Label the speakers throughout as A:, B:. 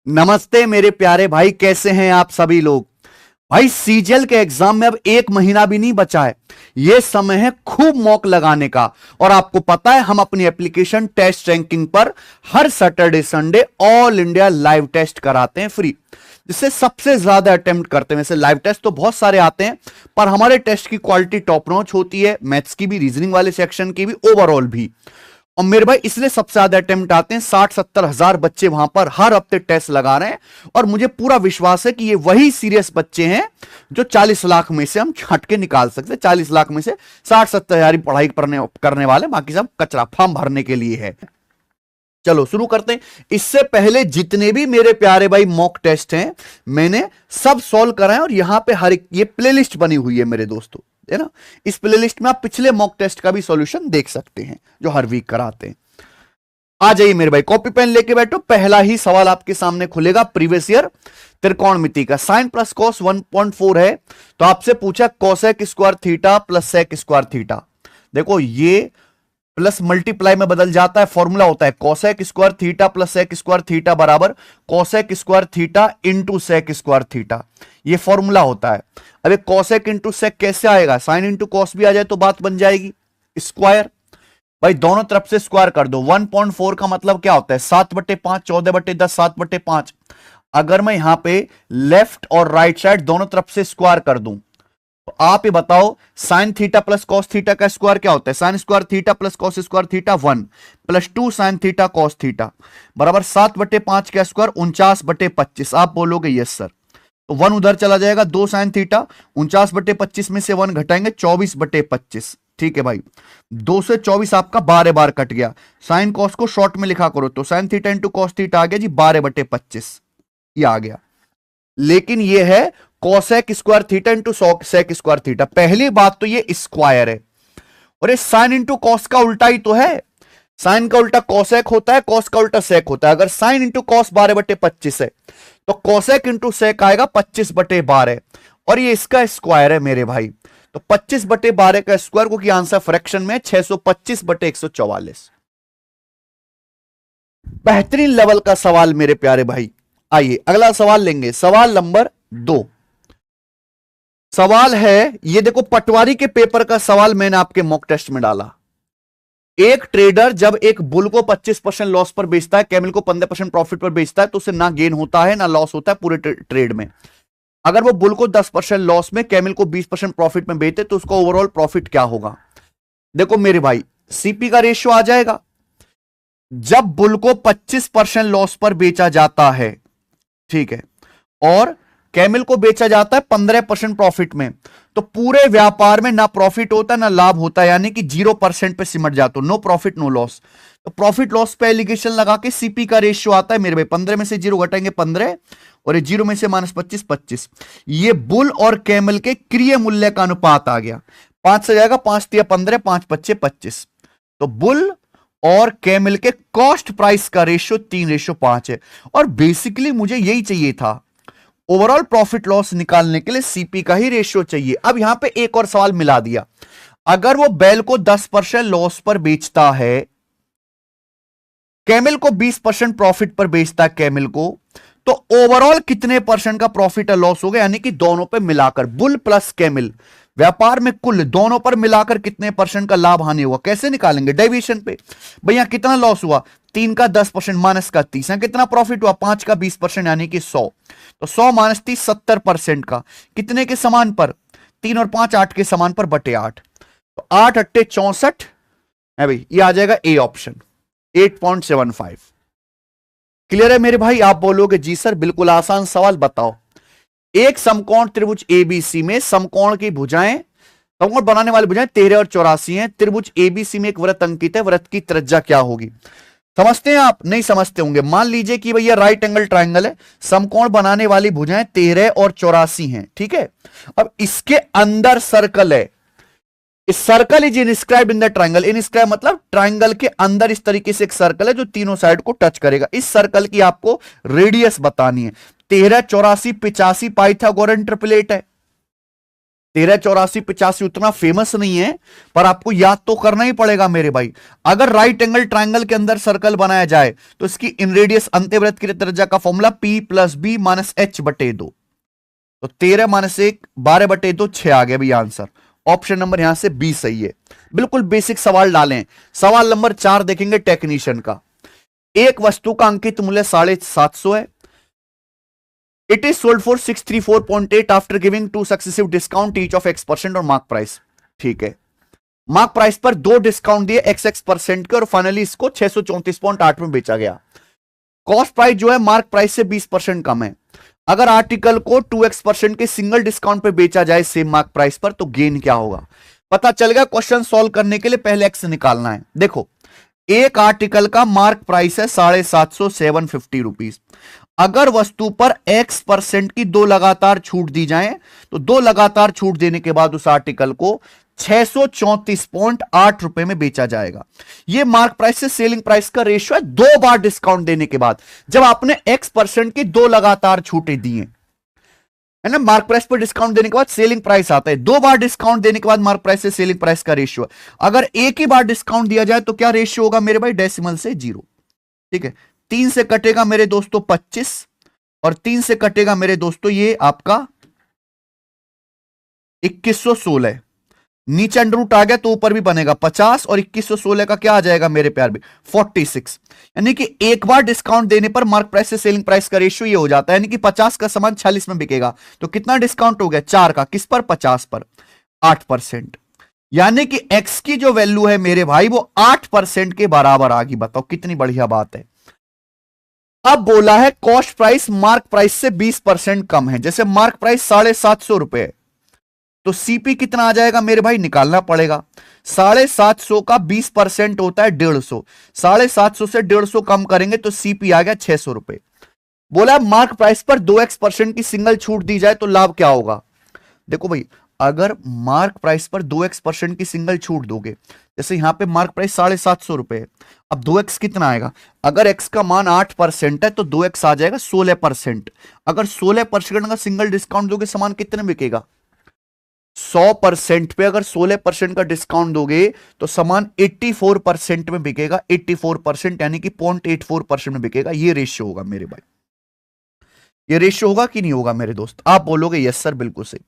A: नमस्ते मेरे प्यारे भाई, कैसे हैं आप सभी लोग। भाई सीजीएल के एग्जाम में अब एक महीना भी नहीं बचा है। यह समय है खूब मॉक लगाने का। और आपको पता है हम अपनी एप्लीकेशन टेस्ट रैंकिंग पर हर Saturday Sunday all India live test कराते हैं फ्री, जिससे सबसे ज्यादा अटेम्प्ट करते हैं। वैसे लाइव टेस्ट तो बहुत सारे आते हैं, पर हमारे टेस्ट की क्वालिटी टॉप नॉच होती है, मैथ्स की भी, रीजनिंग वाले सेक्शन की भी, ओवरऑल भी। और मेरे भाई इसलिए सबसे ज्यादा अटेम्प्ट आते हैं। 60-70 हजार बच्चे वहां पर हर हफ्ते टेस्ट लगा रहे हैं। और मुझे पूरा विश्वास है कि ये वही सीरियस बच्चे हैं जो 40 लाख में से हम छट के निकाल सकते हैं। 40 लाख में से 60-70 हजार पढ़ाई करने वाले, बाकी सब कचरा फॉर्म भरने के लिए है। चलो शुरू करते हैं। इससे पहले जितने भी मेरे प्यारे भाई मॉक टेस्ट हैं मैंने सब सॉल्व कराए, और यहां पे हर एक ये प्लेलिस्ट बनी हुई है मेरे दोस्तों, है ना। इस प्लेलिस्ट में आप पिछले मॉक टेस्ट का भी सॉल्यूशन देख सकते हैं जो हर वीक कराते हैं। आ जाइए मेरे भाई, कॉपी पेन लेके बैठो। पहला ही सवाल आपके सामने खुलेगा, प्रीवियस ईयर त्रिकोणमिति का। साइन प्लस कॉस 1.4 है, तो आपसे पूछा cosec square theta plus sec square theta. देखो ये प्लस मल्टीप्लाई में बदल जाता है, फॉर्मूला होता है cosec square theta plus sec square theta बराबर cosec square theta into sec square theta. ये फॉर्मूला होता है। अब कोसेक इंटू सेक कैसे आएगा? साइन इंटू कॉस भी आ जाए तो बात बन जाएगी। स्क्वायर भाई दोनों तरफ से स्क्वायर कर दो। 1.4 का मतलब क्या होता है? 7/5, 14/10, 7/5। अगर मैं यहां पे लेफ्ट और राइट साइड दोनों तरफ से स्क्वायर कर दूं तो आप ये बताओ, sine theta plus cos theta का स्क्वायर क्या होता है? Sine square theta plus cos square theta 1 plus 2 sine theta cos theta बराबर 7/5 का स्क्वायर 49/25। आप बोलोगे यस सर, तो 1 उधर चला जाएगा, 2 साइन थीटा 49/25 में से 1 घटाएंगे 24/25। ठीक है भाई, 2 से 24 आपका 12 बार कट गया। साइन कॉस को शॉर्ट में लिखा करो तो sine theta into cos theta आ गया जी 12/25, ये आ गया। लेकिन ये है cosec square theta into sec square theta. पहली बात तो ये स्क्वायर है, और ये साइन इंटू कॉस का उल्टा ही तो है। साइन का उल्टा कोसेक होता है, कॉस का उल्टा सेक होता है। अगर साइन इंटू कॉस 12/25 है तो कोसेक इंटू सेक आएगा 25/12, और ये इसका स्क्वायर है मेरे भाई। तो 25/12 का स्क्वायर को की आंसर फ्रैक्शन में 625/144। बेहतरीन लेवल का सवाल मेरे प्यारे भाई। आइए अगला सवाल लेंगे, सवाल नंबर 2। सवाल है ये, देखो पटवारी के पेपर का सवाल मैंने आपके मॉक टेस्ट में डाला। एक ट्रेडर जब एक बुल को 25% लॉस पर बेचता है, कैमल को 15% प्रॉफिट पर बेचता है, तो उसे ना गेन होता है ना लॉस होता है पूरे ट्रेड में। अगर वो बुल को 10% लॉस में, कैमल को 20% प्रॉफिट में बेचे, तो उसका ओवरऑल प्रॉफिट क्या होगा? देखो मेरे भाई, सीपी का रेशियो आ जाएगा। जब बुल को 25% लॉस पर बेचा जाता है, ठीक है, और कैमल को बेचा जाता है 15% प्रॉफिट में, तो पूरे व्यापार में ना प्रॉफिट होता ना लाभ होता, यानी कि 0% पे सिमट जाते हो। No profit no loss. तो प्रॉफिट लॉस पे एलिगेशन लगा के सीपी का रेशियो आता है मेरे भाई, 15 में से 0 घटाएंगे 15, और ये 0 में से -25 25। ये बुल और कैमल के क्रिय मूल्य का अनुपात आ गया। 5 से जाएगा, 5 तिया 15, 5 पच्चे 25। तो बुल और कैमल के कॉस्ट प्राइस का रेशियो 3:5 है। और बेसिकली मुझे यही चाहिए था, ओवरऑल प्रॉफिट लॉस निकालने के लिए सीपी का ही रेशियो चाहिए। अब यहां पे एक और सवाल मिला दिया, अगर वो बेल को 10% लॉस पर बेचता है, कैमल को 20% प्रॉफिट पर बेचता है कैमल को, तो ओवरऑल कितने परसेंट का प्रॉफिट और लॉस हो गया? यानी कि दोनों पे मिलाकर, बुल प्लस कैमल व्यापार में कुल दोनों पर मिलाकर कितने परसेंट का लाभ हानि हुआ? कैसे निकालेंगे? डेविएशन पे। भैया कितना लॉस हुआ? 3 का 10%, माइनस का 30। कितना प्रॉफिट हुआ? 5 का 20%, यानी कि 100। तो 100 माइनस 30, 70% का। कितने के समान पर? 3 और 5 8 के समान पर, बटे 8। तो 8 8 64 है भाई, ये आ जाएगा ए ऑप्शन, 8.75। क्लियर है मेरे भाई? आप बोलोगे जी सर बिल्कुल आसान सवाल, बताओ। एक समकोण त्रिभुज एबीसी में समकोण की भुजाएं, समकोण बनाने वाली भुजाएं 13 और 84 हैं। त्रिभुज एबीसी में एक वृत्त अंकित है, वृत्त की त्रिज्या क्या होगी? समझते हैं आप? नहीं समझते होंगे। मान लीजिए कि भैया राइट एंगल ट्राइंगल है, समकोण बनाने वाली भुजाएं 13 और 84 हैं, ठीक है। अब इसके अंदर सर्कल है, इस circle is inscribed in the triangle. Inscribe मतलब ट्राइंगल के अंदर इस तरीके से एक सर्कल है जो तीनों साइड को टच करेगा। इस सर्कल की आपको रेडियस बतानी है। 13, 84, 85 पाइथागोरन ट्रिपलेट है। 13, 84, 85 उतना फेमस नहीं है, पर आपको याद तो करना ही पड़ेगा मेरे भाई। अगर राइट एंगल ट्राइंगल के अंदर सर्कल बनाया जाए तो इसकी इन रेडियस अंत्यवृत्त की त्रिज्या का फॉर्मूला P + B - H/2। तो 13 - 1 12/2 6 आ गया भी आंसर। ऑप्शन नंबर यहां से बी सही है। बिल्कुल बेसिक सवाल डालें। सवाल नंबर 4 देखेंगे टेक्नीशियन का। एक वस्तु का अंकित मूल्य 750 है। It is sold for 634.8 after giving 2 successive discount each of X% और मार्क प्राइस। ठीक है, मार्क प्राइस पर 2 डिस्काउंट दिए XX% के और फाइनली इसको 634.8 में बेचा गया। कॉस्ट प्राइस जो है मार्क प्राइस से 20% कम है। अगर आर्टिकल को 2X% के सिंगल डिस्काउंट पे बेचा जाए सेम मार्क प्राइस पर, तो गेन क्या होगा? पता चल गया। क्वेश्चन सॉल्व करने के लिए पहले एक्स निकालना है। देखो, एक आर्टिकल का मार्क प्राइस है 750 750 रुपीज। अगर वस्तु पर X% की 2 लगातार छूट दी जाए तो 2 लगातार छूट देने के बाद उस आर्टिकल को 634.8 रुपए में बेचा जाएगा। यह मार्क प्राइस से सेलिंग प्राइस का रेशियो है 2 बार डिस्काउंट देने के बाद। जब आपने X% की 2 लगातार छूटें दी हैं, है ना, मार्क प्राइस पर डिस्काउंट देने के बाद सेलिंग प्राइस आता है। 2 बार डिस्काउंट देने के बाद मार्क प्राइस से सेलिंग प्राइस का रेशियो है। अगर एक ही बार डिस्काउंट दिया जाए तो क्या रेशियो होगा मेरे भाई? डेसिमल से 0। ठीक है, 3 से कटेगा मेरे दोस्तों 25 और 3 से कटेगा मेरे दोस्तों ये आपका 2116। नीचे अंडर रूट आ गया तो ऊपर भी बनेगा 50 और 2116 का क्या आ जाएगा मेरे प्यार भी? 46। यानी कि एक बार डिस्काउंट देने पर मार्क प्राइस से सेलिंग प्राइस का रेशियो ये हो जाता है। यानी कि 50 का सामान 46 में बिकेगा तो कितना डिस्काउंट हो गया? 4 का। किस पर? 50 पर। 8%। यानी कि एक्स की जो वैल्यू है मेरे भाई वो 8% के बराबर आ गई। बताओ कितनी बढ़िया बात है। अब बोला है कॉस्ट प्राइस मार्क प्राइस से 20% कम है। जैसे मार्क प्राइस 750 रुपए है तो सीपी कितना आ जाएगा मेरे भाई? निकालना पड़ेगा। 750 का 20% होता है 150। 750 से 150 कम करेंगे तो सीपी आ गया 600 रुपए। बोला मार्क प्राइस पर 2X% की सिंगल छूट दी जाए तो लाभ क्या होगा? देखो भाई, अगर मार्क प्राइस पर 2X% की सिंगल छूट दोगे, जैसे यहां पे मार्क प्राइस 750 रुपए है, अब 2X कितना आएगा? अगर X का मान 8% है तो 2X आ जाएगा 16%। अगर 16% का सिंगल डिस्काउंट दोगे सामान कितने बिकेगा? 100% पे अगर 16% का डिस्काउंट दोगे तो सामान 84% में बिकेगा। 84% यानी कि 0.84% में बिकेगा। ये रेशियो होगा मेरे भाई। ये रेशियो होगा कि नहीं होगा मेरे दोस्त? आप बोलोगे यस सर बिल्कुल सही।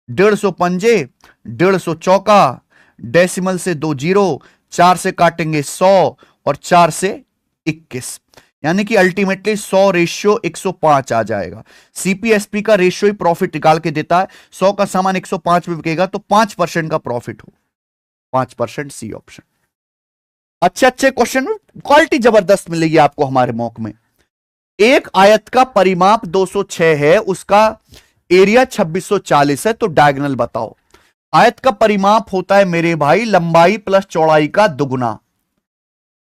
A: 150 पंजे, 150 चौका, डेसिमल से 2 जीरो, 4 से काटेंगे 100 और 4 से 21। यानी कि अल्टीमेटली 100 रेशियो 105 आ जाएगा। सीपीएसपी का रेशियो ही प्रॉफिट निकाल के देता है। 100 का सामान 105 में बिकेगा तो 5% का प्रॉफिट हो। 5%, सी ऑप्शन। अच्छे अच्छे क्वेश्चन, क्वालिटी जबरदस्त मिलेगी आपको हमारे मॉक में। एक आयत का परिमाप 206 है, उसका एरिया 2640 है, तो डायगोनल बताओ। आयत का परिमाप होता है मेरे भाई लंबाई प्लस चौड़ाई का दुगुना।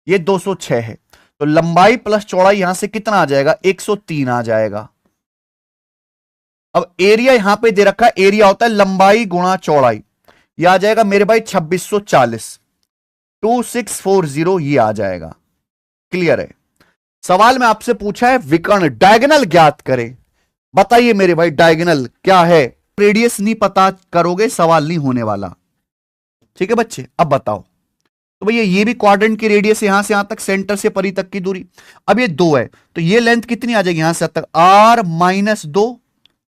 A: ये 206 है तो लंबाई प्लस चौड़ाई यहां से कितना आ जाएगा? 103 आ जाएगा। अब एरिया यहां पे दे रखा है, एरिया होता है लंबाई गुणा चौड़ाई। यह आ जाएगा मेरे भाई 2640, 2640 ये आ जाएगा। क्लियर है? सवाल में आपसे पूछा है विकर्ण डायगोनल ज्ञात करें। बताइए मेरे भाई डायगोनल क्या है? रेडियस नहीं पता करोगे सवाल नहीं होने वाला। ठीक है बच्चे, अब बताओ। तो भैया ये भी क्वाड्रेंट की रेडियस यहां से यहां तक, सेंटर से परी तक की दूरी। अब ये 2 है तो ये लेंथ कितनी आ जाएगी यहां से तक? r-2,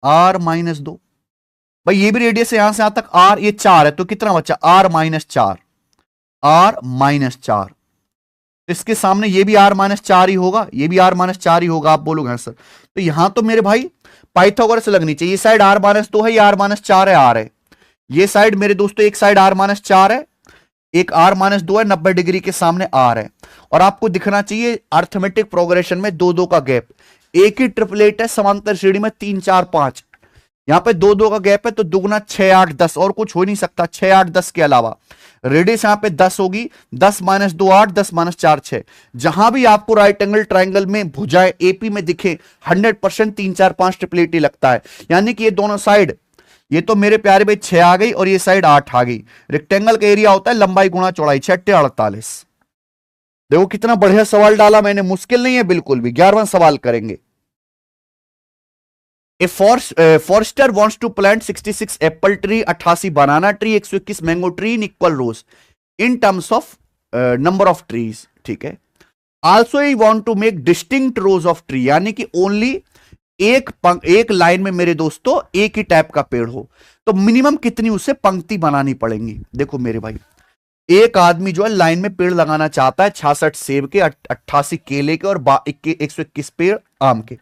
A: r-2। भाई ये भी रेडियस है यहां से यहां तक r, ये 4 है तो कितना बचा? r-4, r-4। इसके सामने ये भी r-4 ही होगा, ये भी r-4 ही होगा। आप बोलोगे हाँ सर। तो यहां तो मेरे भाई पाइथागोरस लगनी चाहिए। ये साइड r-2 है, ये r-4 है, r है। ये साइड मेरे दोस्तों एक साइड r-4 है, एक r-2 है, 90 डिग्री के सामने r है। और आपको दिखना चाहिए अर्थमेटिक प्रोग्रेशन में 2-2 का गैप। एक ही ट्रिपलेट है समांतर श्रेणी में 3 4 5, यहां पे 2-2 का गैप है तो दुगना 6 8 10 और कुछ हो नहीं सकता। 6 8 10 के अलावा रेडियस यहां पे 10 होगी। 10 - 2 8, 10 - 4 6। जहां भी आपको राइट एंगल ट्राइंगल में भुजाएं एपी में दिखे 100% 3 4 5 ट्रिपलेट ही लगता है। यानी कि ये दोनों साइड, ये तो मेरे प्यारे भाई 6 आ गई और ये साइड 8 आ गई। रेक्टेंगल का एरिया होता है लंबाई गुणा चौड़ाई, 6 × 48। देखो कितना बढ़िया सवाल डाला मैंने, मुश्किल नहीं है बिल्कुल भी। 11वां सवाल करेंगे। A forester wants to plant 66 apple tree, 88 banana tree, 121 mango tree in equal rows in terms of number of trees, ठीक है। Also he want to make distinct rows of tree, यानी कि ओनली एक लाइन में मेरे दोस्तों एक ही type का पेड़ हो, तो मिनिमम कितनी उसे पंक्ति बनानी पड़ेंगी। देखो मेरे भाई, एक आदमी जो है लाइन में पेड़ लगाना चाहता है, 66 सेब के, 88 केले के और 121 पेड़ आम के।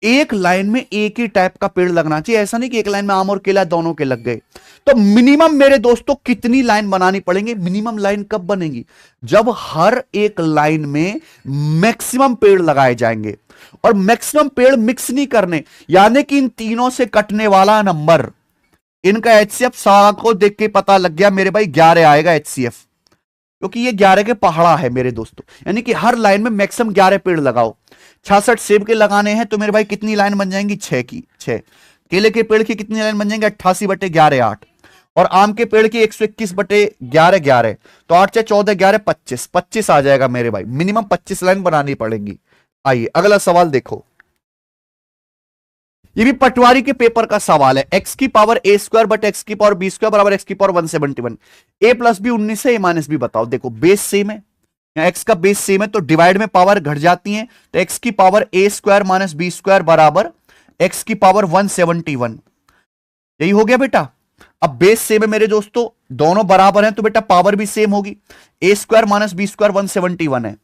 A: एक लाइन में एक ही टाइप का पेड़ लगना चाहिए, ऐसा नहीं कि एक लाइन में आम और केला दोनों के लग गए। तो मिनिमम मेरे दोस्तों कितनी लाइन बनानी पड़ेंगी? मिनिमम लाइन कब बनेगी? जब हर एक लाइन में मैक्सिमम पेड़ लगाए जाएंगे, और मैक्सिमम पेड़ मिक्स नहीं करने, यानी कि इन तीनों से कटने वाला नंबर, इनका एचसीएफ सारा को देख के पता लग गया मेरे भाई, 11 आएगा एचसीएफ, क्योंकि ये 11 के पहाड़ा है मेरे दोस्तों। यानी कि हर लाइन में मैक्सिमम 11 पेड़ लगाओ। 66 सेब के लगाने हैं तो मेरे भाई कितनी लाइन बन जाएंगी? 6 की 6। केले के पेड़ की कितनी लाइन बन जाएंगे? 88/11 8। और आम के पेड़ की 121/11 11। तो 8 से 14 11 25 आ जाएगा मेरे भाई। मिनिमम 25 लाइन बनानी पड़ेगी। आइए अगला सवाल देखो, ये भी पटवारी के पेपर का सवाल है। एक्स की power A square but x की पावर बी स्क्वायर बराबर एक्स की पावर 171। ए प्लस बी 19 है, ए माइनस बी बताओ। देखो बेस सेम है, एक्स का बेस सेम है तो डिवाइड में पावर घट जाती है, तो एक्स की पावर ए स्क्वायर माइनस बी स्क्वायर बराबर एक्स की पावर 171। यही हो गया बेटा। अब बेस सेम है मेरे दोस्तों, दोनों बराबर हैं तो बेटा पावर भी सेम होगी। ए स्क्वायर माइनस बी स्क्वायर 171 है,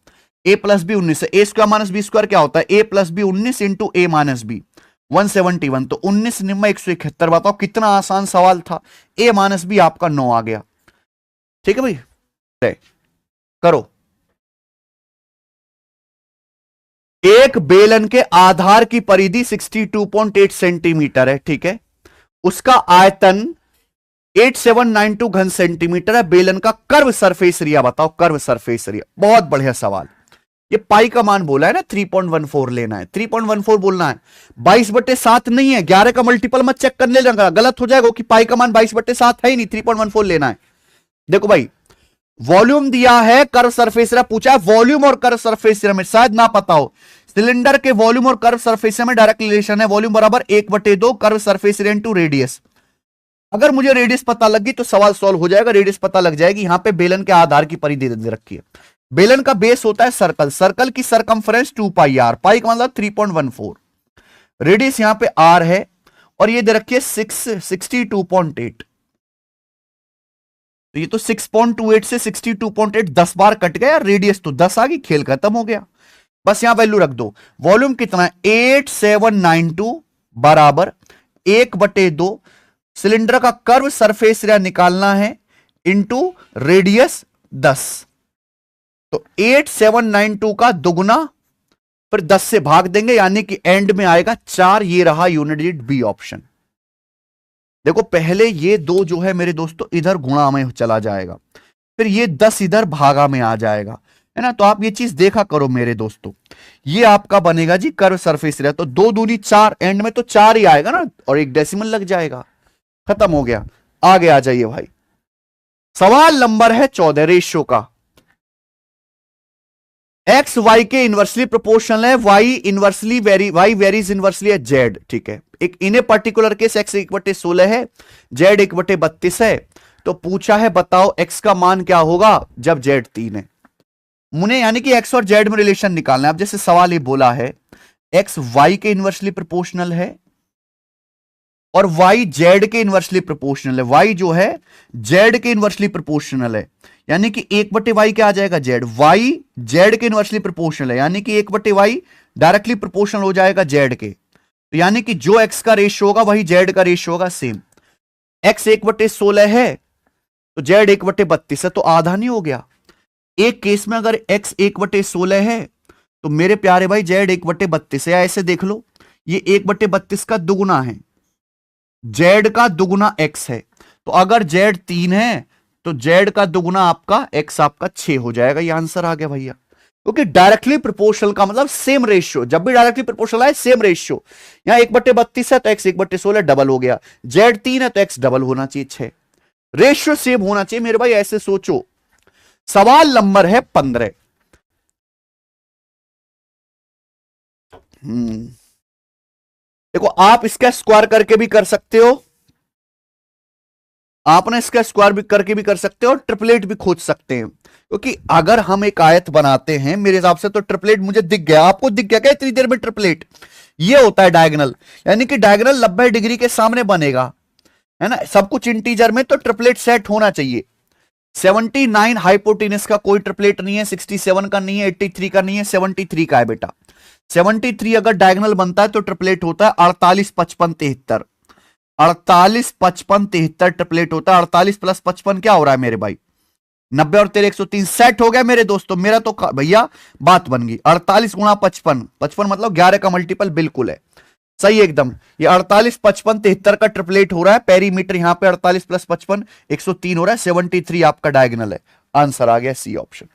A: ए प्लस बी 19 है। ए स्क्वायर माइनस बी स्क्वायर क्या होता है? ए प्लस बी 19 इंटू ए माइनस बी 171। तो 19 निम्मा 171। बताओ कितना आसान सवाल था। ए माइनस बी आपका 9 आ गया। ठीक है भाई, करो। एक बेलन के आधार की परिधि 62.8 सेंटीमीटर है, ठीक है। उसका आयतन 8792 घन सेंटीमीटर है। बेलन का कर्व सरफेस एरिया बताओ। कर्व सरफेस एरिया, बहुत बढ़िया सवाल। ये पाई का मान बोला है ना, 3.14 लेना है, 3.14 बोलना है। 22/7 नहीं है, 11 का मल्टीपल मत चेक करने लगा, गलत हो जाएगा कि पाई का मान 22/7 है ही नहीं, 3.14 लेना है। देखो भाई, वॉल्यूम दिया है, कर्व सरफेस एरिया पूछा है। वॉल्यूम और कर्व सरफेस एरिया में शायद ना पता हो, सिलेंडर के वॉल्यूम और कर्व सरफेस एरिया में डायरेक्ट रिलेशन है। वॉल्यूम बराबर 1/2 curve surface area into radius. अगर मुझे रेडियस पता लग गई तो सवाल सॉल्व हो जाएगा। रेडियस पता लग जाएगी। यहां पे बेलन के आधार की परिधि दे रखी है। बेलन का बेस होता है सर्कल, सर्कल की सरकमफ्रेंस 2πr, पाई का मतलब 3.14। रेडियस यहां पे r है और ये दे रखी है 62.8। तो ये तो 6.28 से 62.8 10 बार कट गया, रेडियस तो 10 आ गई, खेल खत्म हो गया। बस यहां वैल्यू रख दो। वॉल्यूम कितना है? 8792 बराबर 1/2 सिलेंडर का कर्व सरफेस एरिया निकालना है इंटू रेडियस 10। तो 8792 का दुगुना फिर 10 से भाग देंगे, यानी कि एंड में आएगा 4। ये रहा यूनिट डिजिट बी ऑप्शन। देखो पहले ये 2 जो है मेरे दोस्तों इधर गुणा में चला जाएगा, फिर ये 10 इधर भागा में आ जाएगा, है ना। तो आप ये चीज देखा करो मेरे दोस्तों। ये आपका बनेगा जी कर्व सरफेस एरिया। तो 2 दूनी 4, एंड में तो 4 ही आएगा ना, और एक डेसिमल लग जाएगा। खत्म हो गया। आगे आ जाइए भाई, सवाल नंबर है 14 रेशियो का। एक्स वाई के इनवर्सली प्रोपोर्शनल है, वाई वेरीज इनवर्सली है जेड, ठीक है। एक इन्हें पर्टिकुलर केस एक्स 1/16 है, जेड 1/32 है। तो पूछा है बताओ एक्स का मान क्या होगा जब जेड 3 है। मुझे यानी कि एक्स और जेड में रिलेशन निकालना है। अब जैसे सवाल ये बोला है एक्स वाई के इनवर्सली प्रोपोर्शनल है और वाई जेड के इनवर्सली प्रोपोर्शनल है। वाई जो है जेड के इनवर्सली प्रोपोर्शनल है, यानी कि 1/y क्या आ जाएगा? जेड। वाई जेड के इनवर्सली प्रोपोर्शनल है, यानी कि 1/y डायरेक्टली प्रोपोर्शनल हो जाएगा जेड के। तो यानी कि जो एक्स का रेशियो होगा वही जेड का रेशियो होगा, सेम। एक्स 1/16 है तो जेड 1/32 है, तो आधा नहीं हो गया। एक केस में अगर एक्स 1/16 है तो मेरे प्यारे भाई जेड 1/32 है। ऐसे देख लो, ये 1/32 का दुगुना है, जेड का दुगुना एक्स है। तो अगर जेड 3 है तो जेड का दुगुना आपका एक्स आपका 6 हो जाएगा। ये आंसर आ गया भैया, क्योंकि डायरेक्टली प्रोपोर्शनल का मतलब सेम रेशियो। जब भी डायरेक्टली प्रोपोर्शनल आए सेम रेशियो। यहां 1/32 है तो एक्स 1/16 डबल हो गया, जेड 3 है तो एक्स डबल होना चाहिए 6। रेशियो सेम होना चाहिए मेरे भाई, ऐसे सोचो। सवाल नंबर है 15। देखो आप इसका स्क्वायर करके भी कर सकते हो, आपने इसका स्क्वायर भी करके भी कर सकते हो और ट्रिपलेट भी खोज सकते हैं, क्योंकि अगर हम एक आयत बनाते हैं मेरे हिसाब से तो ट्रिपलेट मुझे दिख गया, आपको दिख गया क्या इतनी देर में? ट्रिपलेट ये होता है डायगोनल, यानी कि डायगोनल 90 डिग्री के सामने बनेगा, है ना, सब कुछ इंटीजर में, तो ट्रिपलेट सेट होना चाहिए। 79 हाइपोटेनस का कोई ट्रिपलेट नहीं है, 67 का नहीं है, 83 का नहीं है, 73 का है बेटा। 73 अगर डायगोनल बनता है तो ट्रिपलेट होता है 48 55 73, 48 55 73 ट्रिपलेट होता है। 48 प्लस 55 क्या हो रहा है मेरे भाई? 90 और 13 103 सेट हो गया मेरे दोस्तों, मेरा तो भैया बात बन गई। 48 गुणा 55, 55 मतलब 11 का मल्टीपल बिल्कुल है, सही एकदम। ये 48 55 73 का ट्रिपलेट हो रहा है, पेरीमीटर यहां पे 48 प्लस 55 103 हो रहा है, 73 आपका डायगोनल है। आंसर आ गया सी ऑप्शन।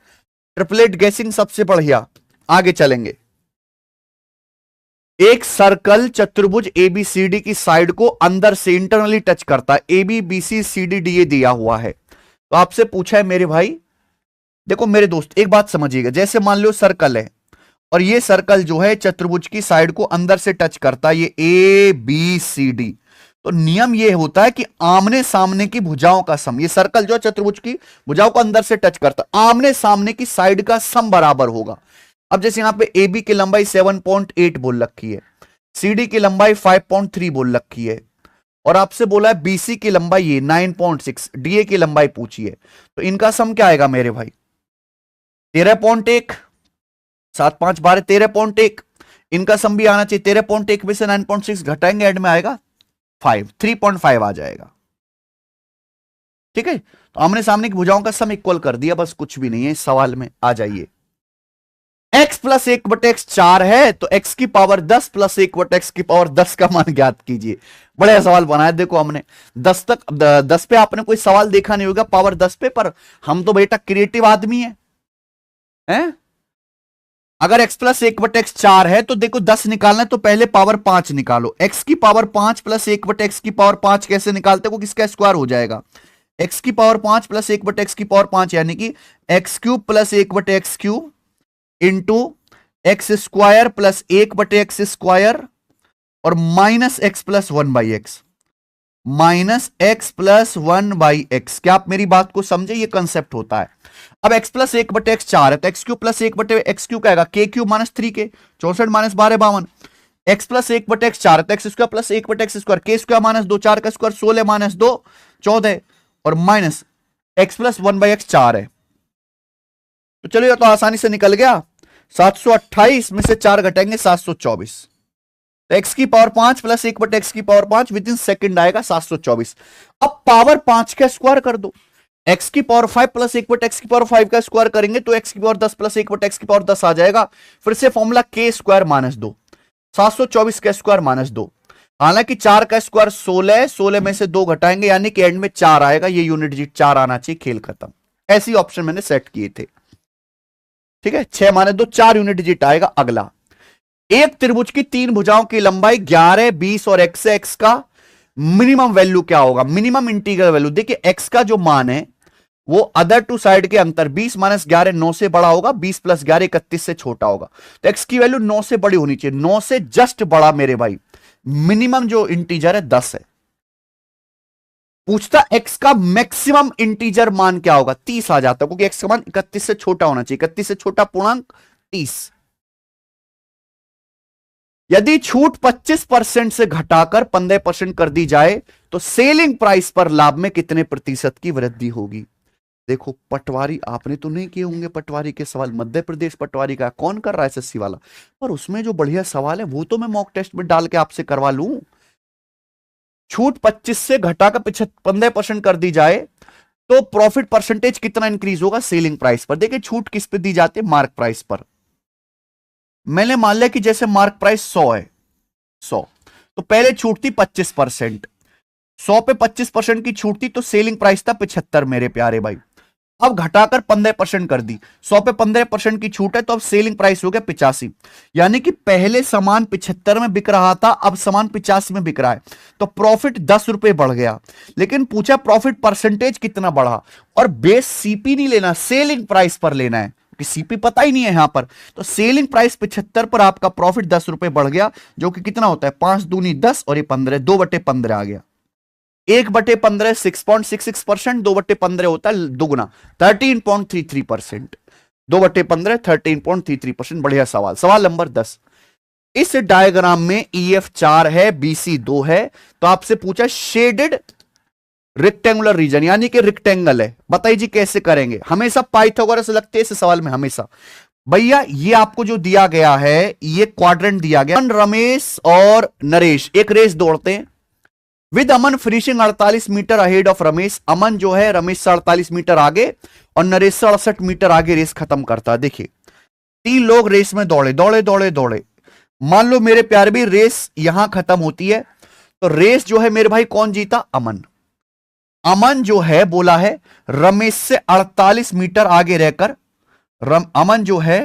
A: ट्रिपलेट गेसिंग सबसे बढ़िया। आगे चलेंगे। एक सर्कल चतुर्भुज एबीसीडी की साइड को अंदर से इंटरनली टच करता है, AB BC CD D A दिया हुआ है। तो आपसे पूछा है मेरे भाई, देखो मेरे दोस्त एक बात समझिएगा, जैसे मान लो सर्कल है और ये सर्कल जो है चतुर्भुज की साइड को अंदर से टच करता है, ये ए बी सी डी, तो नियम ये होता है कि आमने सामने की भुजाओं का सम, ये सर्कल जो है चतुर्भुज की भुजाओं को अंदर से टच करता है, आमने सामने की साइड का सम बराबर होगा। अब जैसे यहां पे ए बी की लंबाई 7.8 बोल रखी है, सी डी की लंबाई 5.3 बोल रखी है, और आपसे बोला है बीसी की लंबाई ये 9.6, डीए की लंबाई पूछी है, तो इनका सम क्या आएगा मेरे भाई? 13.1, 7 5 12 13.1, इनका सम भी आना चाहिए 13.1 में से 9.6 घटाएंगे एंड में आएगा 5, 3.5 आ जाएगा। ठीक है, तो आमने सामने की भुजाओं का सम इक्वल कर दिया, बस कुछ भी नहीं है इस सवाल में। आ जाइए, x प्लस 1/x 4 है, तो x की पावर 10 प्लस 1/x की पावर 10 का मान ज्ञात कीजिए। बढ़िया सवाल बनाया, देखो हमने 10 तक 10 पे आपने कोई सवाल देखा नहीं होगा पावर 10 पे, पर हम तो बेटा क्रिएटिव आदमी हैं? अगर x प्लस 1/x 4 है तो देखो 10 निकालना है तो पहले पावर 5 निकालो, x की पावर 5 प्लस 1/x की पावर 5 कैसे निकालते हो? किसका स्क्वायर हो जाएगा? x की पावर 5 प्लस 1/x की पावर 5 यानी कि x cube plus 1/x cube into x square plus 1/x square और minus x plus 1/x, minus x plus 1/x। क्या आप मेरी बात को समझे? ये कंसेप्ट होता है। अब x प्लस 1/x 4 है तो x cube plus 1/x cube क्या आएगा? k cube minus 3k, 64 minus 12 52। x plus 1/x 4 है तो x square plus 1/x square, k square minus 2, 4 का स्क्वायर 16 माइनस 2 14 और माइनस x प्लस 1/x 4 है। तो चलो ये तो आसानी से निकल गया, 728 में से 4 घटाएंगे 724, तो x की पावर 5 प्लस 1/x की पावर 5 विद इन सेकंड आएगा 724। अब पावर 5 का स्क्वायर कर दो, x की पावर 5 प्लस 1/x की पावर 5 का स्क्वायर करेंगे तो x की पावर 10 प्लस 1/x की पावर 10 आ जाएगा। फिर से फॉर्मूला k स्क्वायर माइनस 2, 724 का स्क्वायर माइनस 2। हालांकि 4 का स्क्वायर 16 है, 16 में से 2 घटाएंगे यानी कि एंड में 4 आएगा, ये यूनिट डिजिट 4 आना चाहिए, खेल खत्म। ऐसी ऑप्शन मैंने सेट किए थे। ठीक है, 6 माइनस 2 4 यूनिट डिजिट आएगा। अगला, एक त्रिभुज की 3 भुजाओं की लंबाई 11 20 और x है, x का मिनिमम वैल्यू क्या होगा? मिनिमम इंटीग्रल वैल्यू देखिए, x का जो मान है वो अदर टू साइड के अंतर 20 माइनस 11 9 से बड़ा होगा, 20 प्लस 11 31 से छोटा होगा, तो x की वैल्यू 9 से बड़ी होनी चाहिए, 9 से जस्ट बड़ा मेरे भाई। मिनिमम जो इंटीजर है 10 है। पूछता x का मैक्सिमम इंटीजर मान क्या होगा? 30 आ जाता, क्योंकि x का मान 31 से छोटा होना चाहिए, 31 से छोटा पूर्णांक 30। यदि छूट 25% से घटाकर 15% कर दी जाए तो सेलिंग प्राइस पर लाभ में कितने प्रतिशत की वृद्धि होगी? देखो पटवारी आपने तो नहीं किए होंगे, पटवारी के सवाल मध्य प्रदेश पटवारी का कौन कर रहा है एसएससी वाला, पर उसमें जो बढ़िया सवाल है वो तो मैं मॉक टेस्ट में डाल के आपसे करवा लूं। छूट 25 से घटाकर 15% कर दी जाए तो प्रॉफिट परसेंटेज कितना इंक्रीज होगा सेलिंग प्राइस पर? देखिए छूट किस पे दी जाती है? मार्क प्राइस पर। मैंने मान लिया कि जैसे मार्क प्राइस 100 है, 100 तो पहले छूट थी 25%, 100 पे 25% की छूट थी तो सेलिंग प्राइस था 75 मेरे प्यारे भाई। अब घटाकर 15% कर दी, 100 पे 15% की छूट है तो अब सेलिंग प्राइस हो गया 85, यानी कि पहले सामान 75 में बिक रहा था, अब सामान 85 में बिक रहा है, तो प्रॉफिट 10 रुपए बढ़ गया। लेकिन पूछा प्रॉफिट परसेंटेज कितना बढ़ा, और बेस सीपी नहीं लेना, सेलिंग प्राइस पर लेना है, क्योंकि सीपी पता ही नहीं है यहां पर। तो सेलिंग प्राइस 75 पर आपका प्रॉफिट 10 रुपए बढ़ गया, जो कि कितना होता है 5 दूनी 10 और ये 15, 2/15 आ गया। 1/15 6.66%, 2/15 होता है दुगुना 13.33%, 2/15 13.33%। बढ़िया सवाल। सवाल नंबर 10, इस डायग्राम में EF 4 है, BC 2 है, तो आपसे पूछा शेडेड रेक्टेंगुलर रीजन यानी कि रेक्टेंगल है, बताइए जी कैसे करेंगे। हमेशा पाइथागोरस लगते हैं इस सवाल में हमेशा। भैया ये आपको जो दिया गया है ये क्वाड्रेंट दिया गया, रमेश और नरेश एक रेस दौड़ते हैं with Aman finishing 48 meter ahead of Ramesh. Aman जो है रमेश से 48 मीटर आगे और नरेश से 68 मीटर आगे रेस खत्म करता है। देखिए 3 लोग रेस में दौड़े दौड़े दौड़े दौड़े, मान लो मेरे प्यारे भी रेस यहां खत्म होती है, तो रेस जो है मेरे भाई कौन जीता, अमन। अमन जो है बोला है रमेश से 48 मीटर आगे रहकर अमन जो है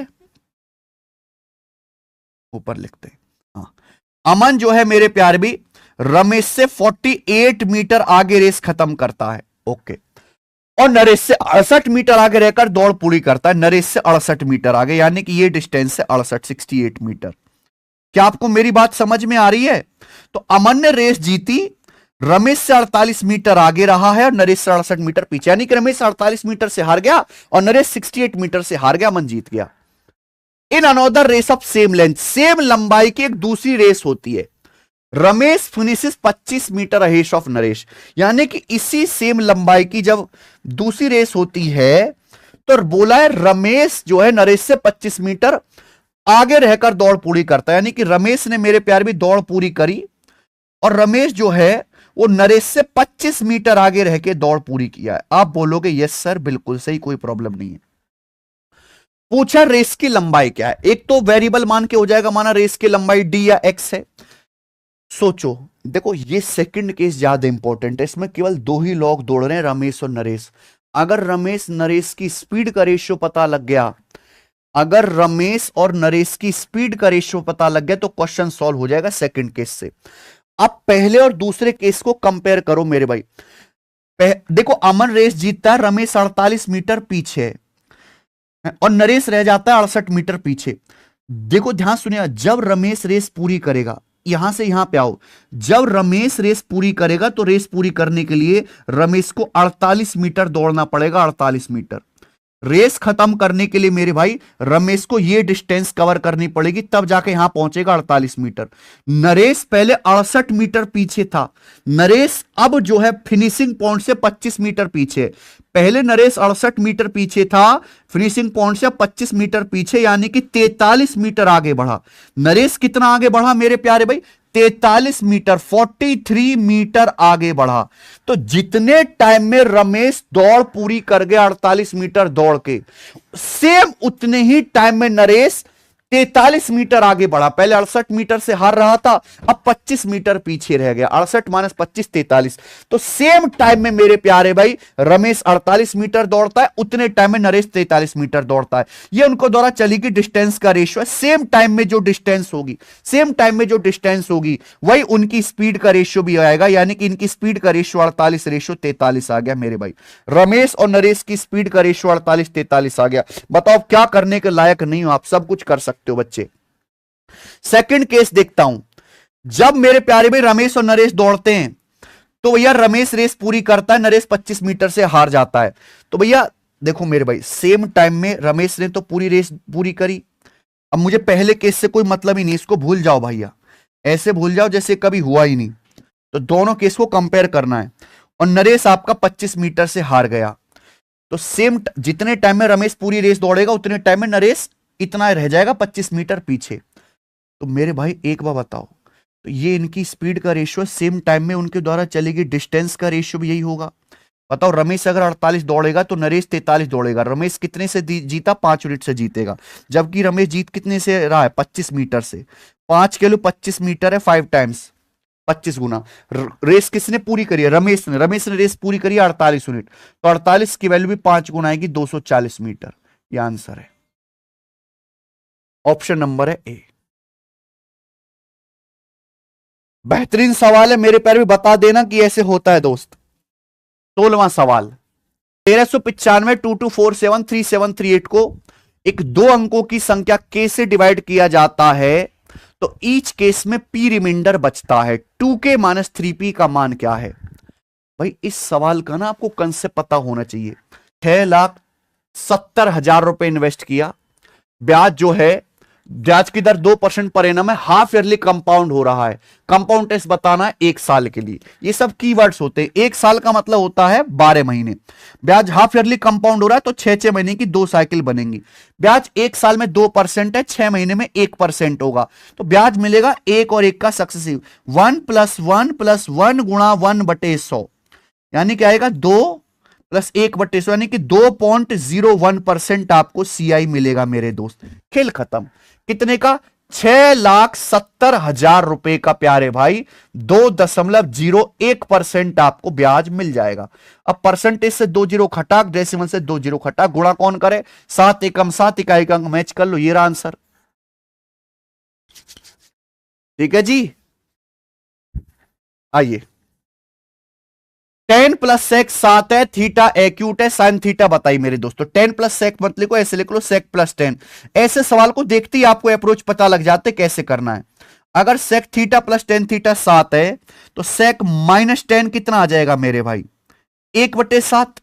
A: ऊपर लिखते हैं, हाँ, अमन जो है मेरे प्यारे भी रमेश से 48 मीटर आगे रेस खत्म करता है। ओके, और नरेश से 68 मीटर आगे रहकर दौड़ पूरी करता है, नरेश से 68 मीटर आगे, यानी कि ये डिस्टेंस है 68 मीटर। क्या आपको मेरी बात समझ में आ रही है? तो अमन ने रेस जीती, रमेश से 48 मीटर आगे रहा है और नरेश से 68 मीटर पीछे, यानी कि रमेश 48 मीटर से हार गया और नरेश 68 मीटर से हार गया, अमन जीत गया। In another race of same length, same लंबाई की एक दूसरी रेस होती है, Ramesh finishes 25 meter ahead of Naresh, यानी कि इसी सेम लंबाई की जब दूसरी रेस होती है तो बोला है रमेश जो है नरेश से 25 मीटर आगे रहकर दौड़ पूरी करता है, यानी कि रमेश ने मेरे प्यार भी दौड़ पूरी करी और रमेश जो है वो नरेश से 25 मीटर आगे रह के दौड़ पूरी किया है। आप बोलोगे यस सर बिल्कुल सही, कोई प्रॉब्लम नहीं है। पूछा रेस की लंबाई क्या है, एक तो वेरिएबल मान के हो जाएगा, माना रेस की लंबाई d या x है। सोचो देखो ये सेकंड केस ज्यादा इंपॉर्टेंट है, इसमें केवल 2 ही लोग दौड़ रहे हैं, रमेश और नरेश। अगर रमेश नरेश की स्पीड का रेशियो पता लग गया, अगर रमेश और नरेश की स्पीड का रेशियो पता लग गया तो क्वेश्चन सॉल्व हो जाएगा सेकंड केस से। अब पहले और दूसरे केस को कंपेयर करो मेरे भाई। देखो अमन रेस जीतता है, रमेश 48 मीटर पीछे है और नरेश रह जाता है 68 मीटर पीछे। देखो ध्यान सुनिए, जब रमेश रेस पूरी करेगा, यहां से यहां पे आओ, जब रमेश रेस पूरी करेगा तो रेस पूरी करने के लिए रमेश को 48 मीटर दौड़ना पड़ेगा, 48 मीटर। रेस खत्म करने के लिए मेरे भाई रमेश को यह डिस्टेंस कवर करनी पड़ेगी, तब जाके यहां पहुंचेगा 48 मीटर। नरेश पहले 68 मीटर पीछे था, नरेश अब जो है फिनिशिंग पॉइंट से 25 मीटर पीछे। पहले नरेश 68 मीटर पीछे था, फिनिशिंग पॉइंट से 25 मीटर पीछे, यानी कि 43 मीटर आगे बढ़ा। नरेश कितना आगे बढ़ा मेरे प्यारे भाई, 43 मीटर, 43 मीटर आगे बढ़ा। तो जितने टाइम में रमेश दौड़ पूरी कर गया 48 मीटर दौड़ के, सेम उतने ही टाइम में नरेश 43 मीटर आगे बढ़ा। पहले 68 मीटर से हार रहा था, अब 25 मीटर पीछे रह गया, 68 माइनस 25 43। तो सेम टाइम में मेरे प्यारे भाई रमेश 48 मीटर दौड़ता है, उतने टाइम में नरेश 43 मीटर दौड़ता है। ये उनको द्वारा चली गई डिस्टेंस का रेशियो है। सेम टाइम में जो डिस्टेंस होगी, सेम टाइम में जो डिस्टेंस होगी वही उनकी स्पीड का रेशियो भी आएगा, यानी कि इनकी स्पीड का रेशियो 48 रेशियो 43 आ गया मेरे भाई। रमेश और नरेश की स्पीड का रेशियो 48 43 आ गया। बताओ क्या करने के लायक नहीं हो आप, सब कुछ कर सकते हो बच्चे। सेकंड केस देखता हूं, जब मेरे प्यारे भाई रमेश और नरेश दौड़ते हैं तो भैया रमेश रेस पूरी करता है, नरेश 25 मीटर से हार जाता है। तो भैया देखो मेरे भाई सेम टाइम में रमेश ने तो पूरी रेस पूरी करी। अब मुझे पहले केस से कोई मतलब ही नहीं, इसको भूल जाओ भैया, ऐसे भूल जाओ जैसे कभी हुआ ही नहीं। तो दोनों केस को कंपेयर करना है और नरेश आपका 25 मीटर से हार गया, तो सेम जितने टाइम में रमेश पूरी रेस दौड़ेगा उतने टाइम में नरेश इतना रह जाएगा 25 मीटर पीछे। तो मेरे भाई एक बार बताओ, तो ये इनकी स्पीड का रेशियो, सेम टाइम में उनके द्वारा चलेगी डिस्टेंस का रेशियो भी यही होगा। बताओ रमेश अगर 48 दौड़ेगा तो नरेश 43 दौड़ेगा। रमेश कितने से जीता, 5 मिनट से जीतेगा, जबकि रमेश जीत कितने से रहा है, 25 मीटर से। 5 किलो 25 मीटर है, 5 टाइम्स 25 गुना। रेस किसने पूरी करी है, रमेश ने। रमेश ने रेस पूरी करी 48 मिनट, तो 48 की वैल्यू भी 5 गुना आएगी, 240 मीटर। यह आंसर है, ऑप्शन नंबर है ए। बेहतरीन सवाल है मेरे पैर भी, बता देना कि ऐसे होता है दोस्त। 16वां सवाल, 1395 2247 3738 को एक दो अंकों की संख्या k से डिवाइड किया जाता है तो ईच केस में p रिमाइंडर बचता है। 2k माइनस 3p का मान क्या है? भाई इस सवाल का ना आपको कंसेप्ट पता होना चाहिए। 6,70,000 रुपए इन्वेस्ट किया, ब्याज जो है, ब्याज की दर 2% पर एनम है, हाफ ईयरली कंपाउंड हो रहा है, कंपाउंड टेस्ट बताना है 1 साल के लिए। ये सब कीवर्ड्स होते हैं। 1 साल का मतलब होता है 12 महीने। ब्याज हाफ ईयरली कंपाउंड हो रहा है तो 6-6 महीने की 2 साइकिल बनेंगी। ब्याज 1 साल में 2% है, 6 महीने में 1% होगा, तो ब्याज मिलेगा 1 और 1 का सक्सेसिव। 1 + 1 + 1 गुणा 1/100 यानी क्या आएगा 2 + 1/100 यानी कि 2.01% आपको सीआई मिलेगा मेरे दोस्त। खेल खत्म। कितने का? 6,70,000 रुपए का प्यारे भाई। 2.01% आपको ब्याज मिल जाएगा। अब परसेंटेज से 2 जीरो खटा, डेसिमल से 2 जीरो खटा, गुणा कौन करे? 7 एकम 7 इकाई का अंक मैच कर लो, ये रहा आंसर। ठीक है जी, आइए। tan + sec 7 है, थीटा एक्यूट है, sin थीटा बताइए मेरे दोस्तों। tan + sec मत लिखो, ऐसे लिख लो sec + tan। ऐसे सवाल को देखते ही आपको अप्रोच पता लग जाते कैसे करना है। अगर sec थीटा + tan थीटा 7 है तो sec - tan कितना आ जाएगा मेरे भाई? 1/7।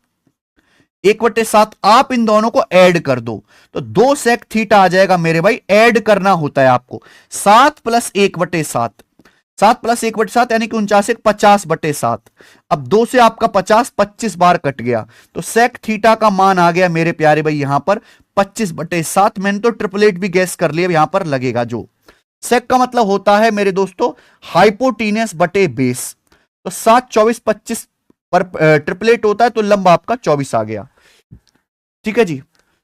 A: 1/7 आप इन दोनों को ऐड कर दो तो 2 sec थीटा आ जाएगा मेरे भाई। ऐड करना होता है आपको। 7 + 1/7, 7 + 1/7 यानी कि 49 50/7। अब 2 से आपका 50 25 बार कट गया तो sec थीटा का मान आ गया मेरे प्यारे भाई यहां पर 25/7। मैंने तो ट्रिपलेट भी गैस कर लिया, यहां पर लगेगा जो। sec का मतलब होता है मेरे दोस्तों हाइपोटीनियस बटे बेस। तो 7 24 25 पर ट्रिपलेट होता है तो लंब आपका 24 आ गया। ठीक है जी।